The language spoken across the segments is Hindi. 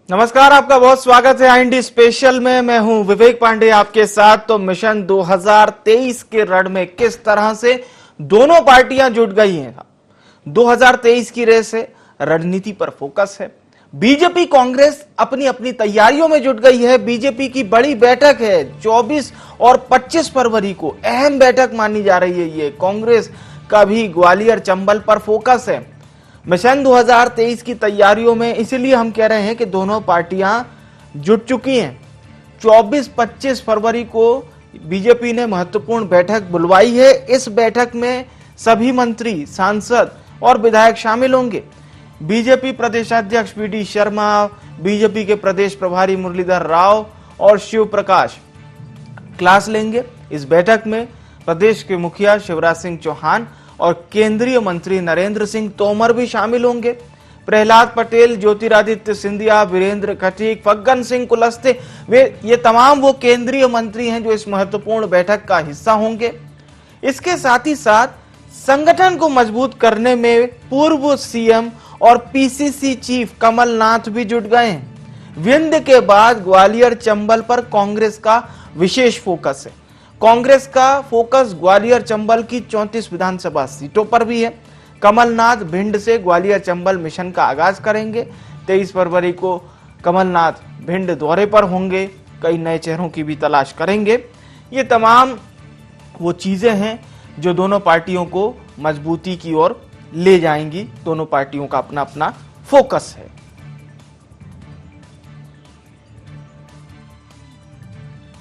नमस्कार, आपका बहुत स्वागत है आईएनडी स्पेशल में। मैं हूं विवेक पांडे आपके साथ। तो मिशन 2023 के रण में किस तरह से दोनों पार्टियां जुट गई हैं। 2023 की रेस है, रणनीति पर फोकस है। बीजेपी कांग्रेस अपनी अपनी तैयारियों में जुट गई है। बीजेपी की बड़ी बैठक है 24 और 25 फरवरी को, अहम बैठक मानी जा रही है ये। कांग्रेस का भी ग्वालियर चंबल पर फोकस है मिशन 2023 की तैयारियों में। इसीलिए हम कह रहे हैं कि दोनों पार्टियां जुट चुकी हैं। 24-25 फरवरी को बीजेपी ने महत्वपूर्ण बैठक बुलवाई है। इस बैठक में सभी मंत्री, सांसद और विधायक शामिल होंगे। बीजेपी प्रदेशाध्यक्ष पीडी शर्मा, बीजेपी के प्रदेश प्रभारी मुरलीधर राव और शिव प्रकाश क्लास लेंगे। इस बैठक में प्रदेश के मुखिया शिवराज सिंह चौहान और केंद्रीय मंत्री नरेंद्र सिंह तोमर भी शामिल होंगे। प्रहलाद पटेल, ज्योतिरादित्य सिंधिया, वीरेंद्र खटीक, फग्गन सिंह कुलस्ते, ये तमाम वो केंद्रीय मंत्री हैं जो इस महत्वपूर्ण बैठक का हिस्सा होंगे। इसके साथ ही साथ संगठन को मजबूत करने में पूर्व सीएम और पीसीसी चीफ कमलनाथ भी जुट गए हैं। विंध्य के बाद ग्वालियर चंबल पर कांग्रेस का विशेष फोकस है। कांग्रेस का फोकस ग्वालियर चंबल की 34 विधानसभा सीटों पर भी है। कमलनाथ भिंड से ग्वालियर चंबल मिशन का आगाज करेंगे। 23 फरवरी को कमलनाथ भिंड दौरे पर होंगे। कई नए चेहरों की भी तलाश करेंगे। ये तमाम वो चीजें हैं जो दोनों पार्टियों को मजबूती की ओर ले जाएंगी। दोनों पार्टियों का अपना अपना फोकस है।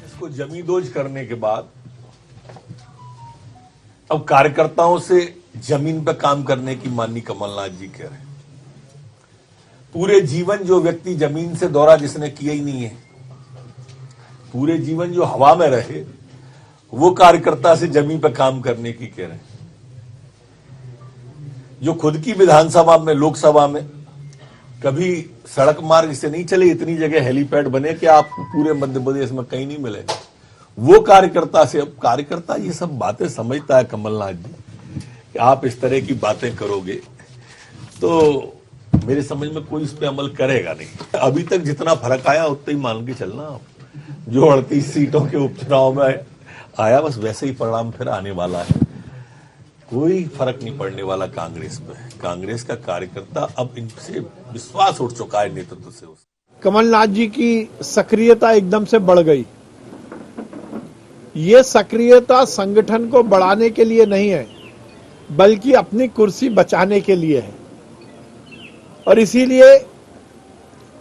इसको जमींदोज करने के बाद अब कार्यकर्ताओं से जमीन पर काम करने की माननीय कमलनाथ जी कह रहे हैं। पूरे जीवन जो व्यक्ति जमीन से दौरा जिसने किया ही नहीं है, पूरे जीवन जो हवा में रहे, वो कार्यकर्ता से जमीन पर काम करने की कह रहे हैं। जो खुद की विधानसभा में, लोकसभा में कभी सड़क मार्ग से नहीं चले, इतनी जगह हेलीपैड बने कि आप पूरे मध्य प्रदेश में कहीं नहीं मिले, वो कार्यकर्ता से। अब कार्यकर्ता ये सब बातें समझता है कमलनाथ जी कि आप इस तरह की बातें करोगे तो मेरे समझ में कोई इस पे अमल करेगा नहीं। अभी तक जितना फर्क आया उतना ही मान के चलना। जो 38 सीटों के उपचुनाव में आया, बस वैसे ही परिणाम फिर आने वाला है। कोई फर्क नहीं पड़ने वाला कांग्रेस पे। कांग्रेस का कार्यकर्ता अब इनसे विश्वास उठ चुका है नेतृत्व से। कमलनाथ जी की सक्रियता एकदम से बढ़ गई। ये सक्रियता संगठन को बढ़ाने के लिए नहीं है, बल्कि अपनी कुर्सी बचाने के लिए है। और इसीलिए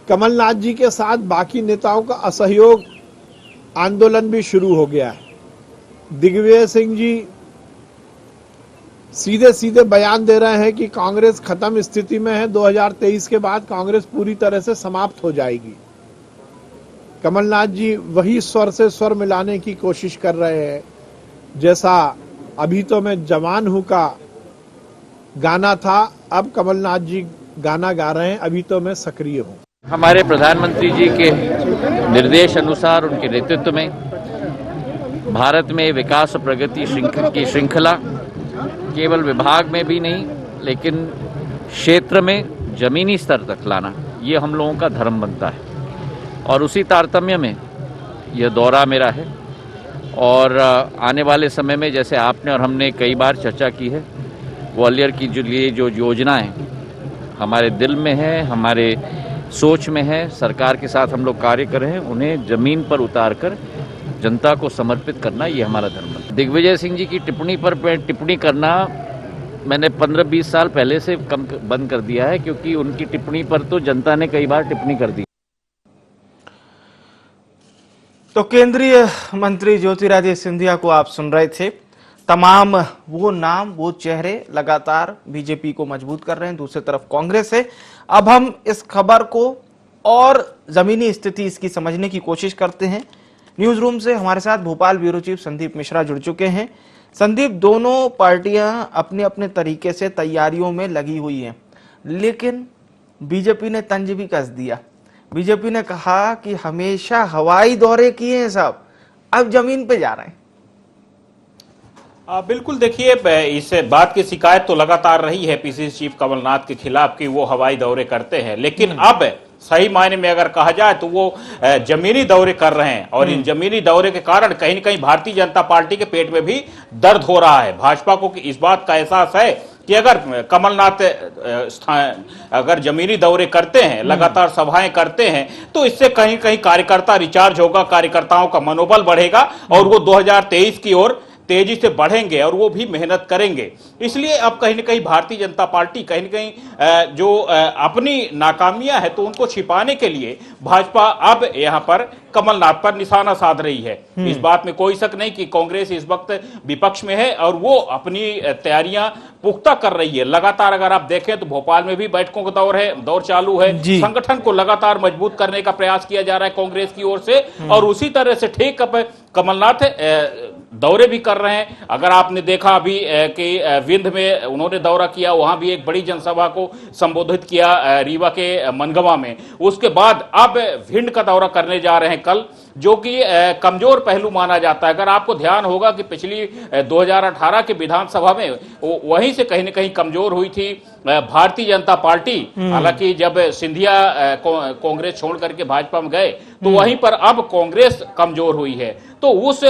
कमलनाथ जी के साथ बाकी नेताओं का असहयोग आंदोलन भी शुरू हो गया है। दिग्विजय सिंह जी सीधे सीधे बयान दे रहे हैं कि कांग्रेस खत्म स्थिति में है। 2023 के बाद कांग्रेस पूरी तरह से समाप्त हो जाएगी। कमलनाथ जी वही स्वर से स्वर मिलाने की कोशिश कर रहे हैं जैसा अभी तो मैं जवान हूं का गाना था। अब कमलनाथ जी गाना गा रहे हैं, अभी तो मैं सक्रिय हूं। हमारे प्रधानमंत्री जी के निर्देश अनुसार, उनके नेतृत्व में भारत में विकास और प्रगति की श्रृंखला केवल विभाग में भी नहीं, लेकिन क्षेत्र में जमीनी स्तर तक लाना, ये हम लोगों का धर्म बनता है। और उसी तारतम्य में यह दौरा मेरा है। और आने वाले समय में, जैसे आपने और हमने कई बार चर्चा की है, ग्वालियर की जो योजनाएं हमारे दिल में है, हमारे सोच में है, सरकार के साथ हम लोग कार्य कर रहे हैं, उन्हें जमीन पर उतार कर जनता को समर्पित करना, ये हमारा धर्म है। दिग्विजय सिंह जी की टिप्पणी पर टिप्पणी करना मैंने 15-20 साल पहले से बंद कर दिया है, क्योंकि उनकी टिप्पणी पर तो जनता ने कई बार टिप्पणी कर दी। तो केंद्रीय मंत्री ज्योतिरादित्य सिंधिया को आप सुन रहे थे। तमाम वो नाम, वो चेहरे लगातार बीजेपी को मजबूत कर रहे हैं। दूसरी तरफ कांग्रेस है। अब हम इस खबर को और जमीनी स्थिति इसकी समझने की कोशिश करते हैं। न्यूज रूम से हमारे साथ भोपाल ब्यूरो चीफ संदीप मिश्रा जुड़ चुके हैं। संदीप, दोनों पार्टियां अपने अपने तरीके से तैयारियों में लगी हुई हैं, लेकिन बीजेपी ने तंज भी कस दिया। बीजेपी ने कहा कि हमेशा हवाई दौरे किए हैं साहब, अब जमीन पे जा रहे हैं। बिल्कुल, देखिए, इस बात की शिकायत तो लगातार रही है पीसीसी चीफ कमलनाथ के खिलाफ कि वो हवाई दौरे करते हैं, लेकिन अब सही मायने में अगर कहा जाए तो वो जमीनी दौरे कर रहे हैं और इन जमीनी दौरे के कारण कहीं न कहीं भारतीय जनता पार्टी के पेट में भी दर्द हो रहा है। भाजपा को इस बात का एहसास है कि अगर कमलनाथ अगर जमीनी दौरे करते हैं, लगातार सभाएं करते हैं, तो इससे कहीं कहीं कार्यकर्ता रिचार्ज होगा, कार्यकर्ताओं का मनोबल बढ़ेगा और वो 2023 की ओर तेजी से बढ़ेंगे और वो भी मेहनत करेंगे। इसलिए अब कहीं न कहीं भारतीय जनता पार्टी कहीं न कहीं जो अपनी नाकामियां है तो उनको छिपाने के लिए भाजपा अब यहां पर कमलनाथ पर निशाना साध रही है। इस बात में कोई शक नहीं कि कांग्रेस इस वक्त विपक्ष में है और वो अपनी तैयारियां पुख्ता कर रही है। लगातार अगर आप देखें तो भोपाल में भी बैठकों का दौर चालू है। संगठन को लगातार मजबूत करने का प्रयास किया जा रहा है कांग्रेस की ओर से और उसी तरह से ठीक अब कमलनाथ दौरे भी कर रहे हैं। अगर आपने देखा अभी कि विंध्य में उन्होंने दौरा किया, वहां भी एक बड़ी जनसभा को संबोधित किया रीवा के मनगवा में। उसके बाद अब भिंड का दौरा करने जा रहे हैं कल, जो कि कमजोर पहलू माना जाता है। अगर आपको ध्यान होगा कि पिछली 2018 के विधानसभा में वहीं से कहीं न कहीं कमजोर हुई थी भारतीय जनता पार्टी। हालांकि जब सिंधिया कांग्रेस छोड़ करके भाजपा में गए तो वहीं पर अब कांग्रेस कमजोर हुई है। तो उस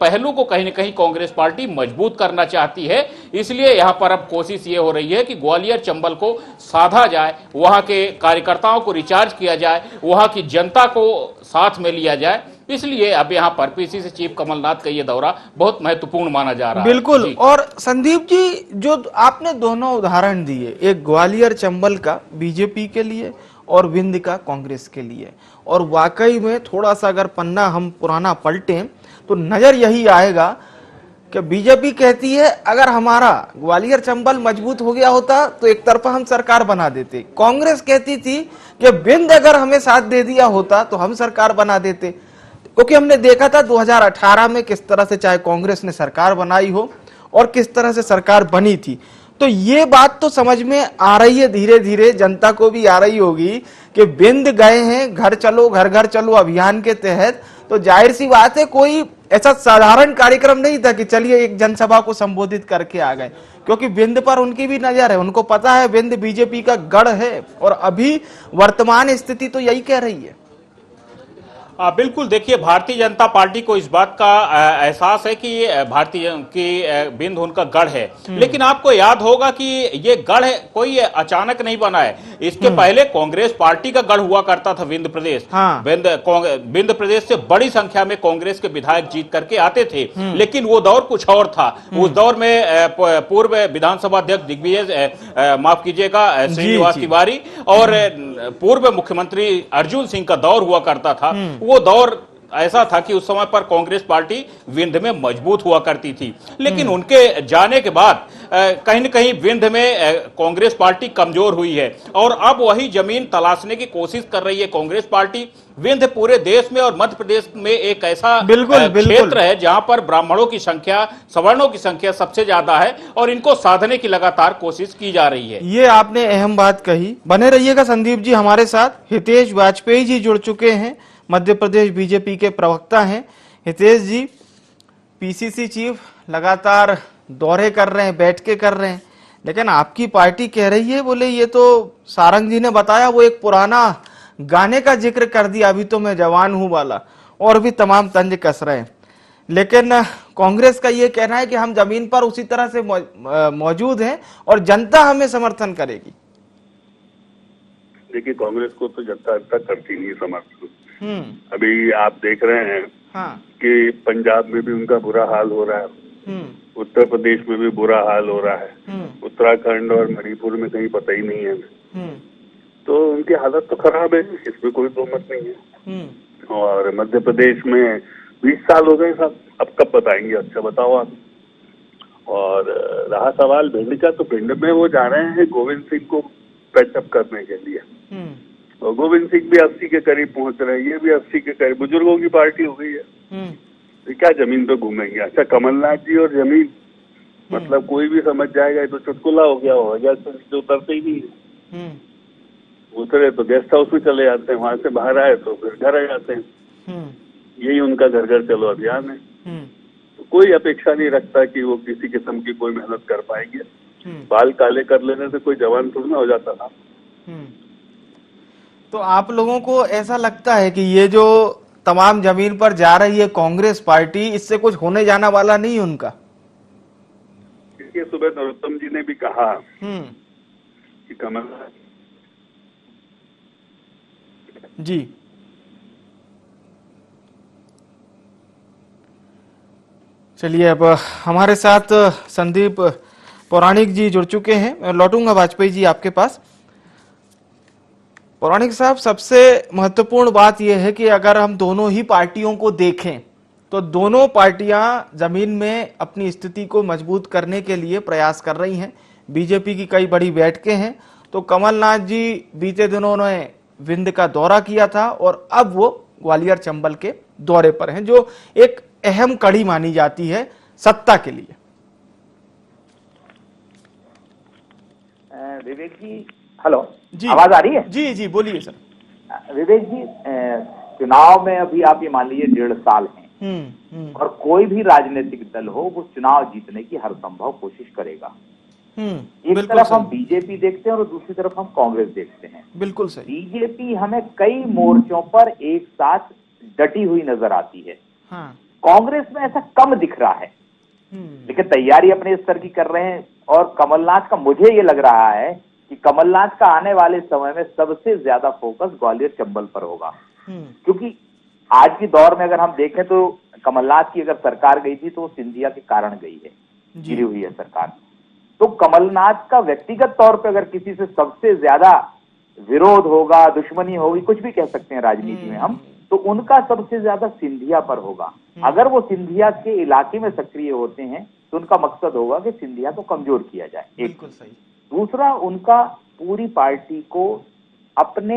पहलू को कहीं न कहीं कांग्रेस पार्टी मजबूत करना चाहती है। इसलिए यहां पर अब कोशिश ये हो रही है कि ग्वालियर चंबल को साधा जाए, वहां के कार्यकर्ताओं को रिचार्ज किया जाए, वहां की जनता को साथ में लिया जाए। इसलिए अब यहाँ पर पीसीसी चीफ कमलनाथ का ये दौरा बहुत महत्वपूर्ण माना जा रहा है। बिल्कुल। और संदीप जी, जो आपने दोनों उदाहरण दिए, एक ग्वालियर चंबल का बीजेपी के लिए और विंध्य का कांग्रेस के लिए, और वाकई में थोड़ा सा अगर पन्ना हम पुराना पलटें तो नजर यही आएगा कि बीजेपी कहती है अगर हमारा ग्वालियर चंबल मजबूत हो गया होता तो एक तरफा हम सरकार बना देते। कांग्रेस कहती थी कि विंध्य अगर हमें साथ दे दिया होता तो हम सरकार बना देते, क्योंकि हमने देखा था 2018 में किस तरह से चाहे कांग्रेस ने सरकार बनाई हो और किस तरह से सरकार बनी थी। तो ये बात तो समझ में आ रही है, धीरे धीरे जनता को भी आ रही होगी कि विंध्य गए हैं घर चलो घर घर चलो अभियान के तहत, तो जाहिर सी बात है कोई ऐसा साधारण कार्यक्रम नहीं था कि चलिए एक जनसभा को संबोधित करके आ गए, क्योंकि विंध्य पर उनकी भी नजर है। उनको पता है विंध्य बीजेपी का गढ़ है और अभी वर्तमान स्थिति तो यही कह रही है। बिल्कुल। देखिए, भारतीय जनता पार्टी को इस बात का एहसास है कि भारतीय की विंध्य उनका गढ़ है, लेकिन आपको याद होगा कि ये गढ़ कोई अचानक नहीं बना है। इसके पहले कांग्रेस पार्टी का गढ़ हुआ करता था विंध्य प्रदेश। विंध्य प्रदेश से बड़ी संख्या में कांग्रेस के विधायक जीत करके आते थे, लेकिन वो दौर कुछ और था। उस दौर में पूर्व विधानसभा अध्यक्ष दिग्विजय माफ कीजिएगा श्रीनिवास तिवारी और पूर्व मुख्यमंत्री अर्जुन सिंह का दौर हुआ करता था। वो दौर ऐसा था कि उस समय पर कांग्रेस पार्टी विंध्य में मजबूत हुआ करती थी, लेकिन उनके जाने के बाद कहीं न कहीं विंध्य में कांग्रेस पार्टी कमजोर हुई है और अब वही जमीन तलाशने की कोशिश कर रही है कांग्रेस पार्टी। विंध्य पूरे देश में और मध्य प्रदेश में एक ऐसा क्षेत्र है जहां पर ब्राह्मणों की संख्या, सवर्णों की संख्या सबसे ज्यादा है और इनको साधने की लगातार कोशिश की जा रही है। ये आपने अहम बात कही। बने रहिएगा संदीप जी हमारे साथ। हितेश वाजपेयी जी जुड़ चुके हैं, मध्य प्रदेश बीजेपी के प्रवक्ता हैं। हितेश जी, पीसीसी चीफ लगातार दौरे कर रहे हैं, बैठकें कर रहे हैं, लेकिन आपकी पार्टी कह रही है, बोले ये तो सारंग जी ने बताया, वो एक पुराना गाने का जिक्र कर दिया, अभी तो मैं जवान हूं वाला, और भी तमाम तंज कस रहे हैं। लेकिन कांग्रेस का ये कहना है कि हम जमीन पर उसी तरह से मौजूद हैं और जनता हमें समर्थन करेगी। देखिए, कांग्रेस को तो जनता तक करती नहीं समर्थन। अभी आप देख रहे हैं कि पंजाब में भी उनका बुरा हाल हो रहा है, उत्तर प्रदेश में भी बुरा हाल हो रहा है, उत्तराखंड और मणिपुर में कहीं पता ही नहीं है। तो उनकी हालत तो खराब है, इसमें कोई दो मत नहीं है। और मध्य प्रदेश में 20 साल हो गए साहब, अब कब बताएंगे? अच्छा बताओ आप। और रहा सवाल भिंड का, तो भिंड में वो जा रहे हैं गोविंद सिंह को पैचअप करने के लिए, और गोविंद सिंह भी 80 के करीब पहुंच रहे हैं, ये भी 80 के करीब, बुजुर्गों की पार्टी हो गई है। तो क्या जमीन पे घूमेंगे? अच्छा, कमलनाथ जी और जमीन, मतलब कोई भी समझ जाएगा ये तो चुटकुला हो गया, हो गया तो उतरते ही नहीं है। उतरे तो गेस्ट हाउस में चले जाते हैं, वहां से बाहर आए तो फिर घर आ जाते हैं। यही उनका घर घर चलो अभियान है। तो कोई अपेक्षा नहीं रखता कि वो किसी किस्म की कोई मेहनत कर पाएंगे। बाल काले कर लेने से कोई जवान थोड़ा ना हो जाता था। तो आप लोगों को ऐसा लगता है कि ये जो तमाम जमीन पर जा रही है कांग्रेस पार्टी, इससे कुछ होने जाना वाला नहीं उनका? इसके सुबह नरोत्तम जी ने भी कहा कि कमलनाथ जी चलिए, अब हमारे साथ संदीप पौराणिक जी जुड़ चुके हैं। मैं लौटूंगा वाजपेयी जी आपके पास। पौराणिक साहब, सबसे महत्वपूर्ण बात यह है कि अगर हम दोनों ही पार्टियों को देखें तो दोनों पार्टियां जमीन में अपनी स्थिति को मजबूत करने के लिए प्रयास कर रही हैं। बीजेपी की कई बड़ी बैठकें हैं, तो कमलनाथ जी बीते दिनों उन्होंने विंध्य का दौरा किया था और अब वो ग्वालियर चंबल के दौरे पर हैं, जो एक अहम कड़ी मानी जाती है सत्ता के लिए। विवेक जी, हेलो जी, आवाज आ रही है? जी जी बोलिए सर। विवेक जी, चुनाव में अभी आप ये मान लीजिए 1.5 साल हैं और कोई भी राजनीतिक दल हो वो चुनाव जीतने की हर संभव कोशिश करेगा। एक तरफ हम बीजेपी देखते हैं और दूसरी तरफ हम कांग्रेस देखते हैं। बिल्कुल सही। बीजेपी हमें कई मोर्चों पर एक साथ डटी हुई नजर आती है। हाँ। कांग्रेस में ऐसा कम दिख रहा है, लेकिन तैयारी अपने स्तर की कर रहे हैं। और कमलनाथ का, मुझे ये लग रहा है कि कमलनाथ का आने वाले समय में सबसे ज्यादा फोकस ग्वालियर चंबल पर होगा, क्योंकि आज की दौर में अगर हम देखें तो कमलनाथ की अगर सरकार गई थी तो वो सिंधिया के कारण गई है, गिरी हुई है सरकार। तो कमलनाथ का व्यक्तिगत तौर पे अगर किसी से सबसे ज्यादा विरोध होगा, दुश्मनी होगी, कुछ भी कह सकते हैं राजनीति में हम, तो उनका सबसे ज्यादा सिंधिया पर होगा। अगर वो सिंधिया के इलाके में सक्रिय होते हैं तो उनका मकसद होगा कि सिंधिया को कमजोर किया जाए, एक। बिल्कुल सही। दूसरा, उनका पूरी पार्टी को अपने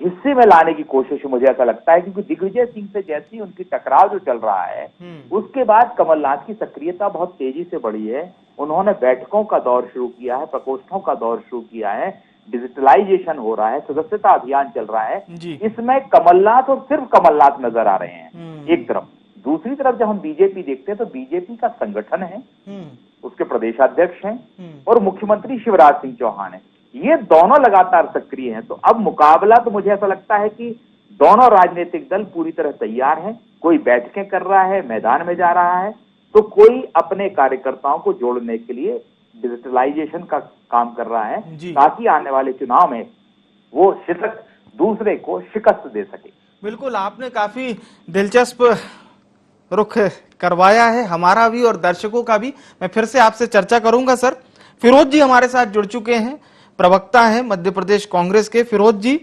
हिस्से में लाने की कोशिश, मुझे ऐसा लगता है, क्योंकि दिग्विजय सिंह से जैसी उनकी टकराव जो चल रहा है उसके बाद कमलनाथ की सक्रियता बहुत तेजी से बढ़ी है। उन्होंने बैठकों का दौर शुरू किया है, प्रकोष्ठों का दौर शुरू किया है, डिजिटलाइजेशन हो रहा है, सदस्यता अभियान चल रहा है। इसमें कमलनाथ और सिर्फ कमलनाथ नजर आ रहे हैं एक तरफ। दूसरी तरफ जब हम बीजेपी देखते हैं तो बीजेपी का संगठन है, उसके प्रदेशाध्यक्ष हैं और मुख्यमंत्री शिवराज सिंह चौहान है। ये दोनों लगातार सक्रिय हैं। तो अब मुकाबला, तो मुझे ऐसा लगता है कि दोनों राजनीतिक दल पूरी तरह तैयार हैं। कोई बैठकें कर रहा है, मैदान में जा रहा है, तो कोई अपने कार्यकर्ताओं को जोड़ने के लिए डिजिटलाइजेशन का काम कर रहा है, ताकि आने वाले चुनाव में वो दूसरे को शिकस्त दे सके। बिल्कुल, आपने काफी दिलचस्प रुख करवाया है, हमारा भी और दर्शकों का भी। मैं फिर से आपसे चर्चा करूंगा सर। फिरोज जी हमारे साथ जुड़ चुके हैं, प्रवक्ता हैं मध्य प्रदेश कांग्रेस के। फिरोज जी,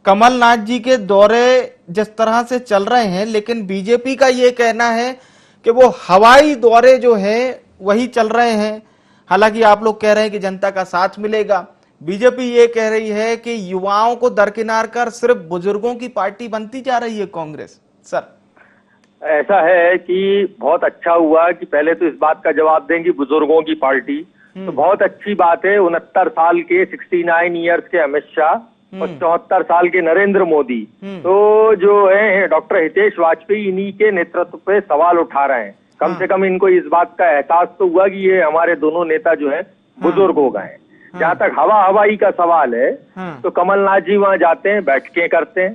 कमलनाथ जी के दौरे जिस तरह से चल रहे हैं, लेकिन बीजेपी का ये कहना है कि वो हवाई दौरे जो है वही चल रहे हैं। हालांकि आप लोग कह रहे हैं कि जनता का साथ मिलेगा, बीजेपी ये कह रही है कि युवाओं को दरकिनार कर सिर्फ बुजुर्गों की पार्टी बनती जा रही है कांग्रेस। सर, ऐसा है कि बहुत अच्छा हुआ कि पहले तो इस बात का जवाब देंगी बुजुर्गों की पार्टी, तो बहुत अच्छी बात है। 69 साल के 69 ईयर्स के अमित शाह और 74 साल के नरेंद्र मोदी, तो जो है डॉक्टर हितेश वाजपेयी, इन्हीं के नेतृत्व पे सवाल उठा रहे हैं। कम से कम इनको इस बात का एहसास तो हुआ कि ये हमारे दोनों नेता जो है बुजुर्ग हो गए हैं। जहाँ तक हवाई का सवाल है, तो कमलनाथ जी वहाँ जाते हैं, बैठकें करते हैं,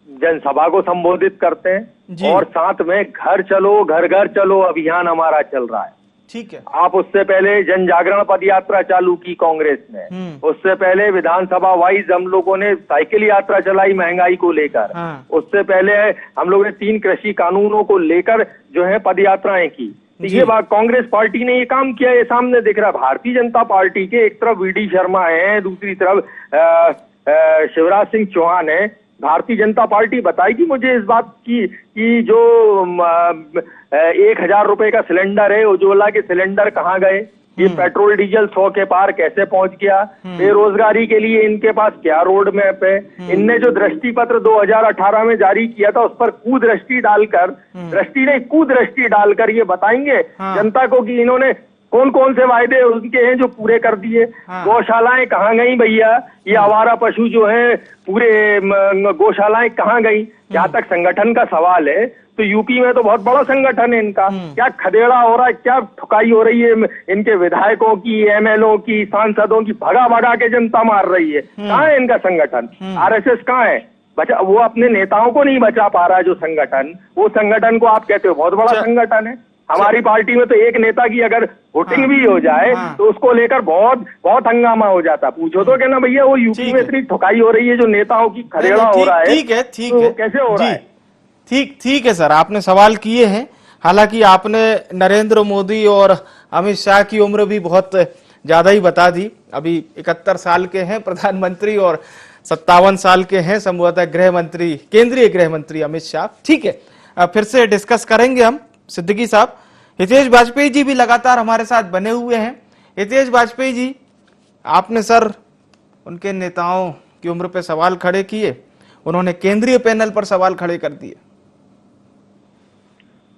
जनसभा को संबोधित करते हैं और साथ में घर चलो घर घर चलो अभियान हमारा चल रहा है। ठीक है। आप उससे पहले जन जागरण पद यात्रा चालू की कांग्रेस ने, उससे पहले विधानसभा वाइज हम लोगों ने साइकिल यात्रा चलाई महंगाई को लेकर, उससे पहले हम लोगों ने 3 कृषि कानूनों को लेकर जो है पद यात्राएं की। ये बात कांग्रेस पार्टी ने ये काम किया, ये सामने दिख रहा है। भारतीय जनता पार्टी के एक तरफ वीडी शर्मा है, दूसरी तरफ शिवराज सिंह चौहान है। भारतीय जनता पार्टी बताएगी मुझे इस बात की कि जो 1000 रुपए का सिलेंडर है, उज्ज्वला के सिलेंडर कहाँ गए, ये पेट्रोल डीजल 100 के पार कैसे पहुंच गया, बेरोजगारी के लिए इनके पास क्या रोड मैप है। इनने जो दृष्टि पत्र 2018 में जारी किया था उस पर कुदृष्टि डालकर ये बताएंगे जनता को कि इन्होंने कौन कौन से वायदे उनके हैं जो पूरे कर दिए। गौशालाएं कहाँ गई भैया, ये आवारा पशु जो है पूरे गौशालाएं कहाँ गई। जहाँ तक संगठन का सवाल है तो यूपी में तो बहुत बड़ा संगठन है इनका। क्या खदेड़ा हो रहा है, क्या ठुकाई हो रही है इनके विधायकों की, एमएलओ की, सांसदों की, भगा भगा के जनता मार रही है। कहाँ है इनका संगठन? आरएसएस कहाँ है? वो अपने नेताओं को नहीं बचा पा रहा है जो संगठन, वो संगठन को आप कहते हो बहुत बड़ा संगठन है। हमारी पार्टी में तो एक नेता की अगर वोटिंग भी हो जाए तो उसको लेकर बहुत बहुत हंगामा हो जाता। पूछो तो कहना भैया वो यूपी में इतनी ठुकाई हो रही है, जो नेताओं की खदेड़ा हो रहा है, ठीक है तो कैसे हो रहा है? ठीक है सर, आपने सवाल किए हैं। हालांकि आपने नरेंद्र मोदी और अमित शाह की उम्र भी बहुत ज्यादा ही बता दी। अभी 71 साल के हैं प्रधानमंत्री और 57 साल के हैं संभवतः गृह मंत्री, केंद्रीय गृह मंत्री अमित शाह। ठीक है, फिर से डिस्कस करेंगे हम। सिद्दीकी साहब, हितेश वाजपेयी जी भी लगातार हमारे साथ बने हुए हैं। हितेश वाजपेयी जी, आपने सर उनके नेताओं की उम्र पे सवाल खड़े किए, उन्होंने केंद्रीय पैनल पर सवाल खड़े कर दिए।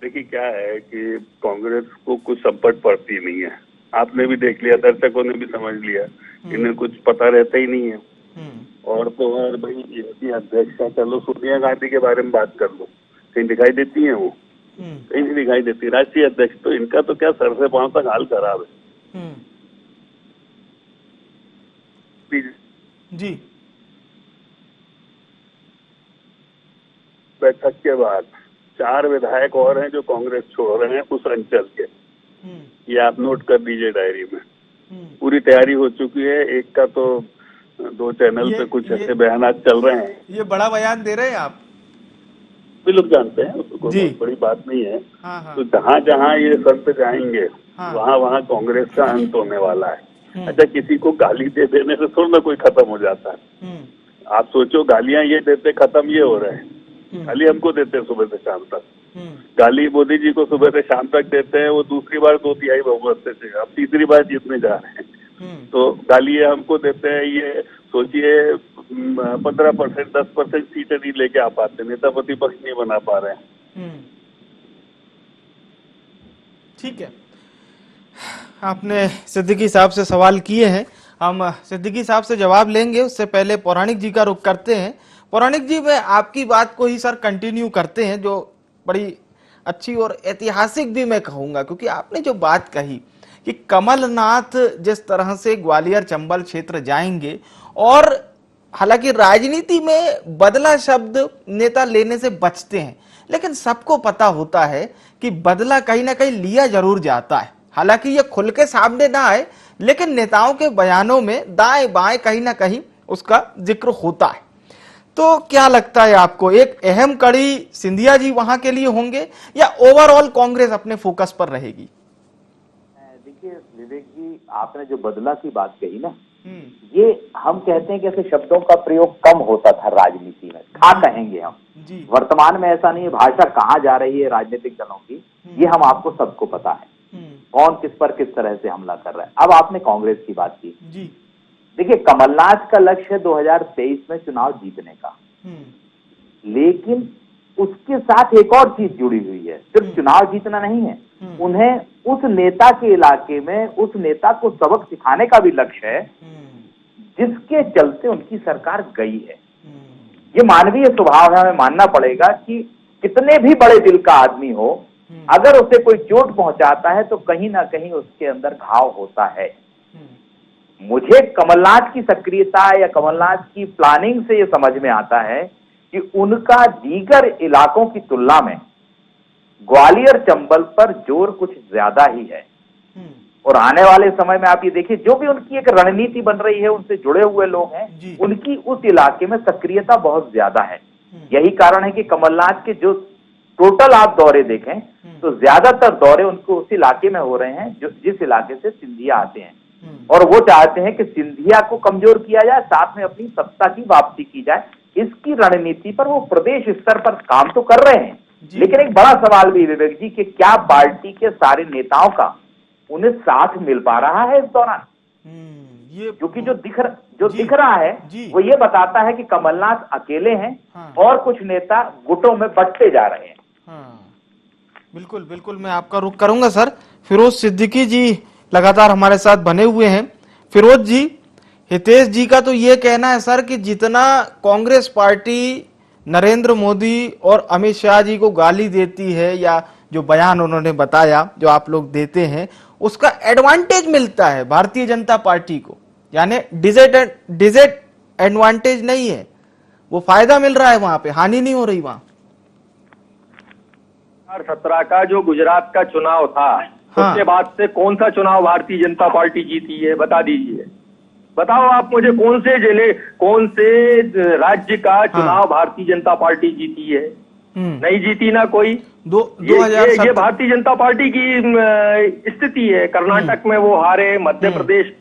देखिए क्या है कि कांग्रेस को कुछ सपट पड़ती नहीं है, आपने भी देख लिया, दर्शकों ने भी समझ लिया, इन्हें कुछ पता रहता ही नहीं है। और तो और भाई इनकी अध्यक्षा, चलो सोनिया गांधी के बारे में बात कर लो, कहीं दिखाई देती है? वो कहीं नहीं दिखाई देती। राष्ट्रीय अध्यक्ष तो इनका तो क्या सर से पांव तक हाल खराब है। जी, बैठक के बाद 4 विधायक और हैं जो कांग्रेस छोड़ रहे हैं उस अंचल के, ये आप नोट कर दीजिए डायरी में। पूरी तैयारी हो चुकी है। एक का तो 2 चैनल पे कुछ ऐसे बयान चल रहे हैं। ये बड़ा बयान दे रहे हैं आप? भी लोग जानते हैं, उसको कोई बड़ी बात नहीं है। तो जहाँ जहाँ ये संत जाएंगे वहाँ वहाँ कांग्रेस का अंत होने वाला है। अच्छा, किसी को गाली दे देने से थोड़ा ना कोई खत्म हो जाता है। आप सोचो, गालियां ये देते खत्म ये हो रहे हैं, गाली हमको देते हैं सुबह से शाम तक। गाली मोदी जी को सुबह से शाम तक देते हैं, वो दूसरी बार 2/3 बहुमत से, अब तीसरी बार जीतने जा रहे हैं। तो गाली हमको देते हैं। ये सोचिए 15%, 10% सीटें नहीं लेके आ पाते, नेता प्रतिपक्ष नहीं बना पा रहे हैं। ठीक है, आपने सिद्दीकी साहब से सवाल किए हैं, हम सिद्दीकी साहब से जवाब लेंगे। उससे पहले पौराणिक जी का रुख करते हैं। पौराणिक जी, मैं आपकी बात को ही सर कंटिन्यू करते हैं, जो बड़ी अच्छी और ऐतिहासिक भी मैं कहूंगा, क्योंकि आपने जो बात कही कि कमलनाथ जिस तरह से ग्वालियर चंबल क्षेत्र जाएंगे, और हालांकि राजनीति में बदला शब्द नेता लेने से बचते हैं, लेकिन सबको पता होता है कि बदला कहीं ना कहीं लिया जरूर जाता है। हालांकि ये खुल के सामने ना आए, लेकिन नेताओं के बयानों में दाएं बाएं कहीं ना कहीं उसका जिक्र होता है। तो क्या लगता है आपको, एक अहम कड़ी सिंधिया जी वहां के लिए होंगे या ओवरऑल कांग्रेस अपने फोकस पर रहेगी? देखिए विवेक जी, आपने जो बदला की बात कही ना, ये हम कहते हैं कि ऐसे शब्दों का प्रयोग कम होता था राजनीति में। क्या कहेंगे हम? वर्तमान में ऐसा नहीं है। भाषा कहाँ जा रही है राजनीतिक दलों की, ये हम आपको सबको पता है, कौन किस पर किस तरह से हमला कर रहा है। अब आपने कांग्रेस की बात की। देखिए, कमलनाथ का लक्ष्य है 2023 में चुनाव जीतने का, लेकिन उसके साथ एक और चीज जुड़ी हुई है। सिर्फ चुनाव जीतना नहीं है, उन्हें उस नेता के इलाके में उस नेता को सबक सिखाने का भी लक्ष्य है, जिसके चलते उनकी सरकार गई है। ये मानवीय स्वभाव है, हमें मानना पड़ेगा कि कितने भी बड़े दिल का आदमी हो, अगर उसे कोई चोट पहुंचाता है तो कहीं ना कहीं उसके अंदर घाव होता है। मुझे कमलनाथ की सक्रियता या कमलनाथ की प्लानिंग से ये समझ में आता है कि उनका दीगर इलाकों की तुलना में ग्वालियर चंबल पर जोर कुछ ज्यादा ही है। और आने वाले समय में आप ये देखिए, जो भी उनकी एक रणनीति बन रही है, उनसे जुड़े हुए लोग हैं, उनकी उस इलाके में सक्रियता बहुत ज्यादा है। यही कारण है कि कमलनाथ के जो टोटल आप दौरे देखें तो ज्यादातर दौरे उनको उस इलाके में हो रहे हैं जो जिस इलाके से सिंधिया आते हैं, और वो चाहते हैं कि सिंधिया को कमजोर किया जाए, साथ में अपनी सत्ता की वापसी की जाए। इसकी रणनीति पर वो प्रदेश स्तर पर काम तो कर रहे हैं, लेकिन एक बड़ा सवाल भी विवेक जी कि क्या पार्टी के सारे नेताओं का उन्हें साथ मिल पा रहा है इस दौरान? क्योंकि जो दिख रहा है वो ये बताता है कि कमलनाथ अकेले हैं और कुछ नेता गुटों में बंटते जा रहे हैं। बिल्कुल बिल्कुल, मैं आपका रुख करूंगा सर। फिरोज सिद्दीकी जी लगातार हमारे साथ बने हुए हैं। फिरोज जी, हितेश जी का तो ये कहना है सर कि जितना कांग्रेस पार्टी नरेंद्र मोदी और अमित शाह जी को गाली देती है, या जो बयान उन्होंने बताया जो आप लोग देते हैं, उसका एडवांटेज मिलता है भारतीय जनता पार्टी को, यानी डिजिट एडवांटेज नहीं है, वो फायदा मिल रहा है, वहां पे हानि नहीं हो रही। वहां 2017 का जो गुजरात का चुनाव था, उसके बाद से कौन सा चुनाव भारतीय जनता पार्टी जीती है, बता दीजिए। बताओ आप मुझे, कौन से जिले, कौन से राज्य का चुनाव भारतीय जनता पार्टी जीती है? नहीं जीती ना कोई। ये भारतीय जनता पार्टी की स्थिति है। कर्नाटक में वो हारे, मध्य प्रदेश,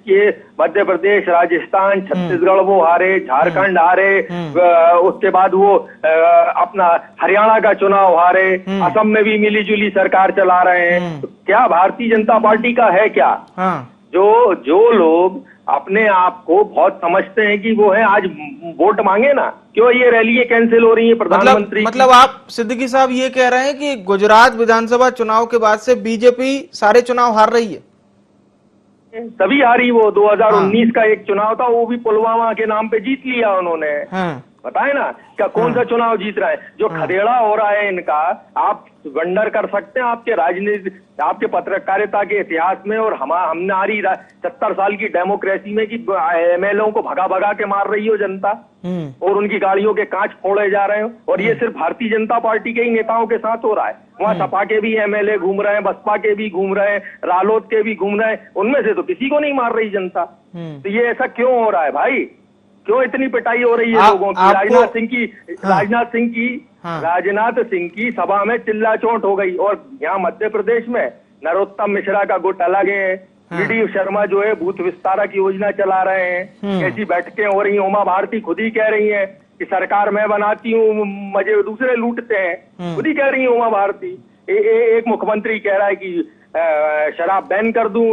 राजस्थान, छत्तीसगढ़ वो हारे, झारखंड हारे, उसके बाद वो अपना हरियाणा का चुनाव हारे, असम में भी मिली जुली सरकार चला रहे हैं। तो क्या भारतीय जनता पार्टी का है क्या? जो लोग अपने आप को बहुत समझते हैं कि वो है, आज वोट मांगे ना, क्यों ये रैली कैंसिल हो रही है प्रधानमंत्री? मतलब आप सिद्दीकी साहब ये कह रहे हैं कि गुजरात विधानसभा चुनाव के बाद से बीजेपी सारे चुनाव हार रही है? तभी हारी वो। 2019 का एक चुनाव था, वो भी पुलवामा के नाम पे जीत लिया उन्होंने। बताए ना क्या कौन सा चुनाव जीत रहा है? जो खदेड़ा हो रहा है इनका, आप वंडर कर सकते हैं आपके राजनीति, आपके पत्रकारिता के इतिहास में और हमारी 70 साल की डेमोक्रेसी में कि एमएलए को भगा भगा के मार रही हो जनता और उनकी गाड़ियों के कांच फोड़े जा रहे हो, और ये सिर्फ भारतीय जनता पार्टी के ही नेताओं के साथ हो रहा है। वहाँ सपा के भी एमएलए घूम रहे हैं, बसपा के भी घूम रहे हैं, रालोद के भी घूम रहे हैं, उनमें से तो किसी को नहीं मार रही जनता। तो ये ऐसा क्यों हो रहा है भाई? क्यों इतनी पिटाई हो रही है लोगों की? राजनाथ सिंह की सभा में चिल्ला चोट हो गई। और यहाँ मध्य प्रदेश में नरोत्तम मिश्रा का गुट अलग है, डी शर्मा जो है भूत विस्तारक योजना चला रहे हैं, ऐसी बैठकें हो रही हैं। उमा भारती खुद ही कह रही है कि सरकार मैं बनाती हूँ, मजे दूसरे लूटते हैं, खुद ही कह रही है उमा भारती। एक मुख्यमंत्री कह रहा है कि शराब बैन कर दूं,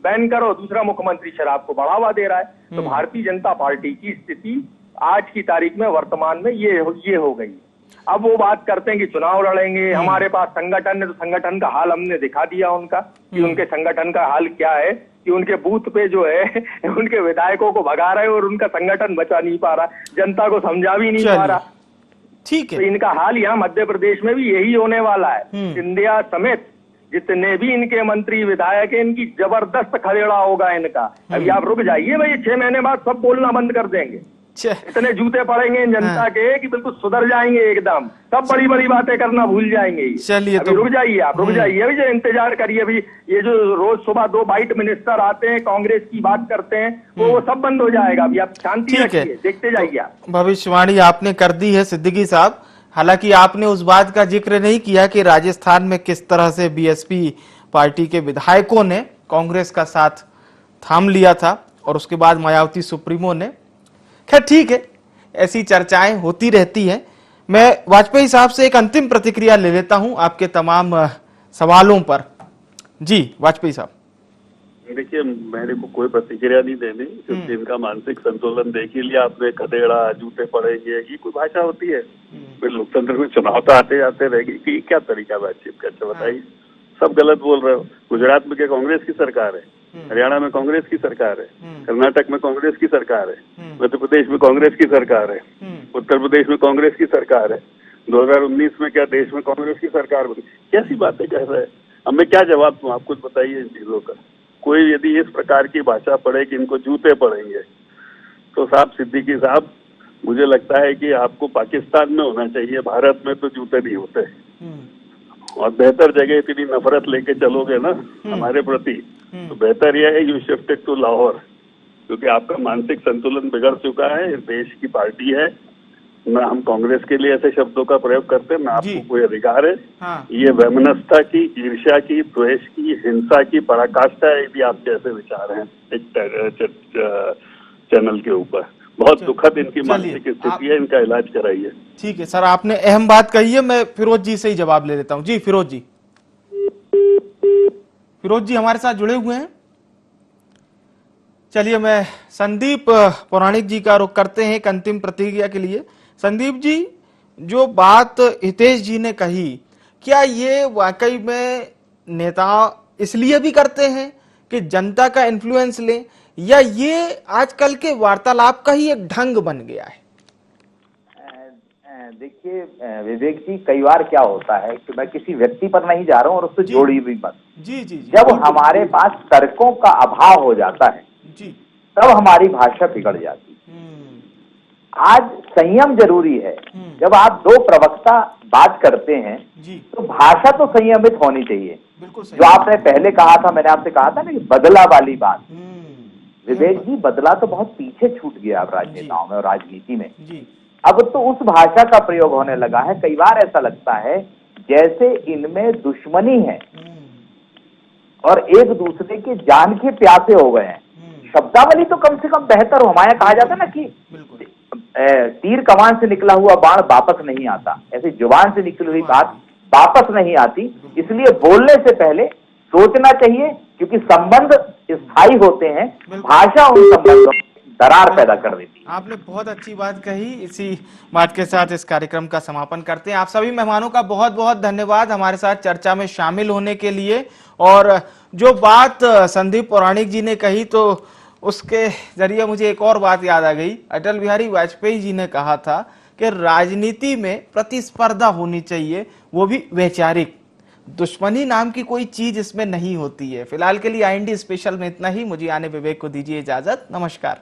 बैन करो, दूसरा मुख्यमंत्री शराब को बढ़ावा दे रहा है। तो भारतीय जनता पार्टी की स्थिति आज की तारीख में, वर्तमान में ये हो गई। अब वो बात करते हैं कि चुनाव लड़ेंगे, हमारे पास संगठन है, तो संगठन का हाल हमने दिखा दिया उनका कि उनके संगठन का हाल क्या है, कि उनके बूथ पे जो है उनके विधायकों को भगा रहे और उनका संगठन बचा नहीं पा रहा, जनता को समझा भी नहीं पा रहा। ठीक है, तो इनका हाल यहाँ मध्य प्रदेश में भी यही होने वाला है। सिंधिया समेत जितने भी इनके मंत्री विधायक हैं, इनकी जबरदस्त खदेड़ा होगा इनका। अभी आप रुक जाइए भाई, 6 महीने बाद सब बोलना बंद कर देंगे। इतने जूते पड़ेंगे इन जनता के कि बिल्कुल सुधर जाएंगे एकदम, सब बड़ी बड़ी बातें करना भूल जाएंगे। चलिए तो रुक जाइए, आप रुक जाइए, अभी जो इंतजार करिए। अभी ये जो रोज सुबह 2 वाइट मिनिस्टर आते हैं, कांग्रेस की बात करते हैं, वो सब बंद हो जाएगा। अभी आप शांति रखिए, देखते जाइए आप। भविष्यवाणी आपने कर दी है सिद्दीकी साहब। हालांकि आपने उस बात का जिक्र नहीं किया कि राजस्थान में किस तरह से बीएसपी पार्टी के विधायकों ने कांग्रेस का साथ थाम लिया था और उसके बाद मायावती सुप्रीमो ने। खैर ठीक है, ऐसी चर्चाएं होती रहती हैं। मैं वाजपेयी साहब से एक अंतिम प्रतिक्रिया ले लेता हूं आपके तमाम सवालों पर। जी वाजपेयी साहब। देखिए, मेरे को कोई प्रतिक्रिया नहीं देनी, क्योंकि इनका मानसिक संतुलन देख ही लिया आपने। खदेड़ा, जूते पड़ेंगे, ये कोई भाषा होती है? फिर लोकतंत्र में चुनाव तो आते जाते रहेगी कि क्या तरीका बातचीत का? अच्छा बताइए, सब गलत बोल रहे हो। गुजरात में क्या कांग्रेस की सरकार है? हरियाणा में कांग्रेस की सरकार है, कर्नाटक में कांग्रेस की सरकार है, मध्य प्रदेश में कांग्रेस की सरकार है, उत्तर प्रदेश में कांग्रेस की सरकार है। 2019 में क्या देश में कांग्रेस की सरकार बनी? कैसी बातें कह रहे हैं? अब मैं क्या जवाब दूं? आप कुछ बताइए इन चीजों का। कोई यदि इस प्रकार की भाषा पढ़े कि इनको जूते पड़ेंगे, तो साहब सिद्दीकी साहब, मुझे लगता है कि आपको पाकिस्तान में होना चाहिए, भारत में तो जूते नहीं होते। और बेहतर जगह इतनी नफरत लेके चलोगे ना हमारे प्रति, तो बेहतर यह है यू शिफ्टेड टू लाहौर, क्योंकि आपका मानसिक संतुलन बिगड़ चुका है। इस देश की पार्टी है ना, हम कांग्रेस के लिए ऐसे शब्दों का प्रयोग करते हैं ना, आपको कोई अधिकार है। ये वैमनस्यता की, ईर्ष्या की, द्वेष की, हिंसा की पराकाष्ठा है यदि आपके ऐसे विचार हैं एक चैनल के ऊपर। बहुत दुखद इनकी मानसिक स्थिति है, इनका इलाज कराइए। ठीक है सर, आपने अहम बात कही है। मैं फिरोज जी से ही जवाब ले लेता हूँ। जी फिरोज जी। फिरोज जी हमारे साथ जुड़े हुए हैं। चलिए, मैं संदीप पौराणिक जी का रुख करते हैं एक अंतिम प्रतिक्रिया के लिए। संदीप जी, जो बात हितेश जी ने कही, क्या ये वाकई में नेता इसलिए भी करते हैं कि जनता का इन्फ्लुएंस लें, या ये आजकल के वार्तालाप का ही एक ढंग बन गया है? देखिए विवेक जी, कई बार क्या होता है कि मैं किसी व्यक्ति पर नहीं जा रहा हूँ और उससे जोड़ी भी मत। जी, जब हमारे पास तर्कों का अभाव हो जाता है जी, तब हमारी भाषा बिगड़ जाती है। आज संयम जरूरी है। जब आप दो प्रवक्ता बात करते हैं तो भाषा तो संयमित होनी चाहिए। जो आपने पहले कहा था, मैंने आपसे कहा था ना कि बदला वाली बात, विवेक जी बदला तो बहुत पीछे छूट गया अब राजनेताओं में और राजनीति में। अब तो उस भाषा का प्रयोग होने लगा है। कई बार ऐसा लगता है जैसे इनमें दुश्मनी है और एक दूसरे के जान के प्यासे हो गए हैं। शब्दावली तो कम से कम बेहतर हो। हमारे कहा जाता है ना कि तीर कमान से निकला हुआ बाण वापस नहीं आता, ऐसे जुबान से निकली हुई बात वापस नहीं आती। इसलिए बोलने से पहले सोचना चाहिए, क्योंकि संबंध स्थायी होते हैं, भाषा उन संबंधों में दरार पैदा कर देती है। आपने बहुत अच्छी बात कही। इसी बात के साथ इस कार्यक्रम का समापन करते हैं। आप सभी मेहमानों का बहुत बहुत धन्यवाद हमारे साथ चर्चा में शामिल होने के लिए। और जो बात संदीप पौराणिक जी ने कही, तो उसके जरिए मुझे एक और बात याद आ गई। अटल बिहारी वाजपेयी जी ने कहा था कि राजनीति में प्रतिस्पर्धा होनी चाहिए, वो भी वैचारिक। दुश्मनी नाम की कोई चीज इसमें नहीं होती है। फिलहाल के लिए IND स्पेशल में इतना ही। मुझे आने विवेक को दीजिए इजाजत। नमस्कार।